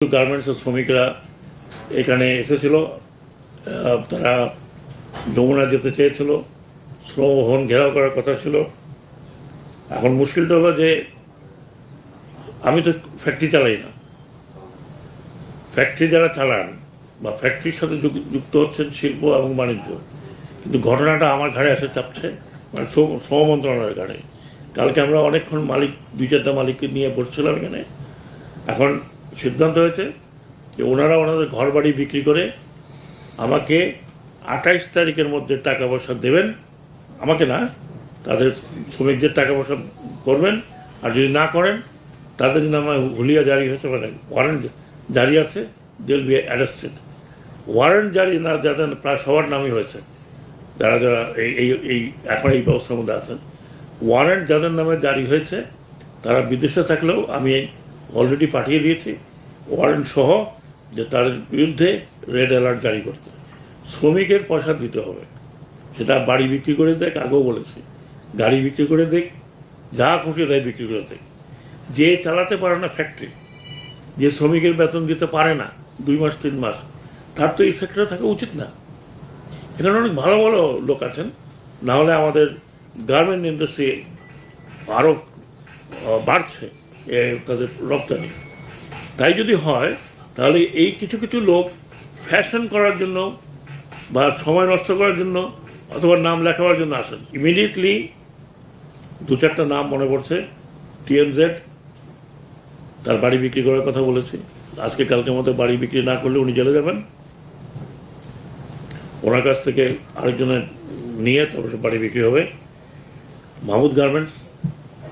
গার্মেন্টসের শ্রমিকরা এখানে এসেছিল। তারা যমুনা যেতে চেয়েছিল, শ্রম ভবন ঘেরাও করার কথা ছিল। এখন মুশকিলটা হলো যে আমি তো ফ্যাক্টরি চালাই না, ফ্যাক্টরি যারা চালান বা ফ্যাক্টরির সাথে যুক্ত হচ্ছেন শিল্প এবং বাণিজ্য, কিন্তু ঘটনাটা আমার ঘাড়ে এসে চাপছে, মানে শ্রম মন্ত্রণালয়ের ঘাড়ে। কালকে আমরা অনেকক্ষণ দুই চারটা মালিককে নিয়ে বসছিলাম এখানে। এখন সিদ্ধান্ত হয়েছে যে ওনারা ওনাদের ঘর বাড়ি বিক্রি করে আমাকে 28 তারিখের মধ্যে টাকা পয়সা দেবেন, আমাকে না, তাদের শ্রমিকদের টাকা পয়সা করবেন। আর যদি না করেন তাদের নামে হুলিয়া জারি হয়েছে, মানে ওয়ারেন্ট জারি আছে, they will be arrested. Warrant জারি না যাদের প্রায় সবার নামই হয়েছে, যারা যারা এই এখন এই ব্যবস্থার মধ্যে আছেন। ওয়ারেন্ট যাদের নামে জারি হয়েছে তারা বিদেশে থাকলেও আমি অলরেডি পাঠিয়ে দিয়েছি ওয়ারেন্ট সহ, যে তাদের বিরুদ্ধে রেড অ্যালার্ট জারি করতে। শ্রমিকের পয়সা দিতে হবে, সেটা বাড়ি বিক্রি করে দেখ, আগেও বলেছি, গাড়ি বিক্রি করে দেখ, যা খুশি তাই বিক্রি করে দেখ। যে চালাতে পারে না ফ্যাক্টরি, যে শ্রমিকের বেতন দিতে পারে না 2 মাস 3 মাস, তার তো এই সেক্টরে থাকা উচিত না। এখানে অনেক ভালো ভালো লোক আছেন, নাহলে আমাদের গার্মেন্ট ইন্ডাস্ট্রি আরও বাড়ছে তাদের রপ্তানি। তাই যদি হয় তাহলে এই কিছু কিছু লোক ফ্যাশন করার জন্য বা সময় নষ্ট করার জন্য অথবা নাম লেখাবার জন্য আসেন। ইমিডিয়েটলি 2-4টা নাম মনে পড়ছে। TMZ, তার বাড়ি বিক্রি করার কথা বলেছি, আজকে কালকের মধ্যে বাড়ি বিক্রি না করলে উনি জেলে যাবেন। ওনার কাছ থেকে আরেকজনের নিয়ে তারপরে বাড়ি বিক্রি হবে। মাহমুদ গার্মেন্টস,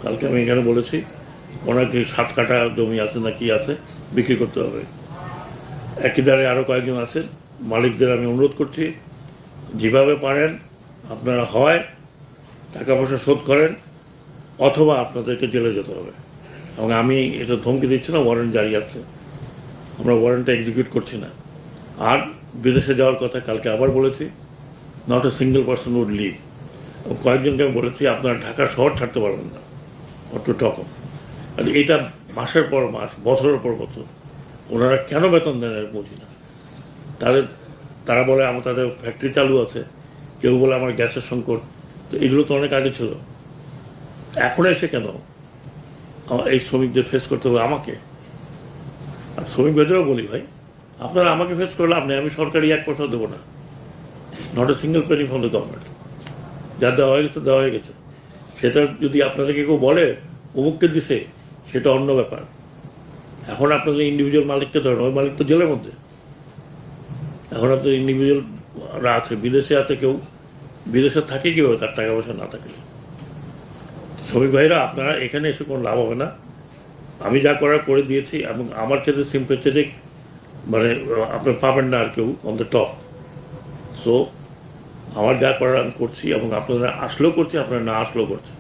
কালকে আমি এখানে বলেছি, ওনার কি 7 কাঠা জমি আছে না কি আছে, বিক্রি করতে হবে। একই দ্বারে আরও কয়েকজন আছেন। মালিকদের আমি অনুরোধ করছি, যেভাবে পারেন আপনারা হয় টাকা পয়সা শোধ করেন অথবা আপনাদেরকে জেলে যেতে হবে। এবং আমি এটা ধমকি দিচ্ছি না, ওয়ারেন্ট জারি আছে, আমরা ওয়ারেন্টটা এক্সিকিউট করছি না। আর বিদেশে যাওয়ার কথা কালকে আবার বলেছি, not a single person would leave. কয়েকজনকে আমি বলেছি আপনারা ঢাকা শহর ছাড়তে পারবেন না, নট টু টক অফ। আর এটা মাসের পর মাস, বছরের পর বছর ওনারা কেন বেতন দেন বুঝি না। তারা বলে আমার তাদের ফ্যাক্টরি চালু আছে, কেউ বলে আমার গ্যাসের সংকট। তো এগুলো তো অনেক আগে ছিল, এখন এসে কেন এই শ্রমিকদের ফেস করতে হবে আমাকে? আর শ্রমিক বেদেরও বলি, ভাই আপনারা আমাকে ফেস করলে আমি সরকারি 1 পয়সা দেবো না, not a single Penney from the government. যা দেওয়া হয়ে গেছে দেওয়া হয়ে গেছে। সেটা যদি আপনাদেরকে কেউ বলে অমুককে দিছে, সেটা অন্য ব্যাপার। এখন আপনাদের ইন্ডিভিজুয়াল মালিককে ধরেন, ওই মালিক তো জেলের মধ্যে। এখন আপনাদের ইন্ডিভিজুয়ালরা আছে, বিদেশে আছে, কেউ বিদেশে থাকে কীভাবে তার টাকা পয়সা না থাকলে? শ্রমিক ভাইরা আপনারা এখানে এসে কোনো লাভ হবে না। আমি যা করার করে দিয়েছি, এবং আমার সাথে সিম্পেথেটিক মানে আপনার পাবেন না আর কেউ অন দ্য টপ। সো আমার যা করার আমি করছি, এবং আপনারা আসলেও করছি, আপনারা না আসলেও করছেন।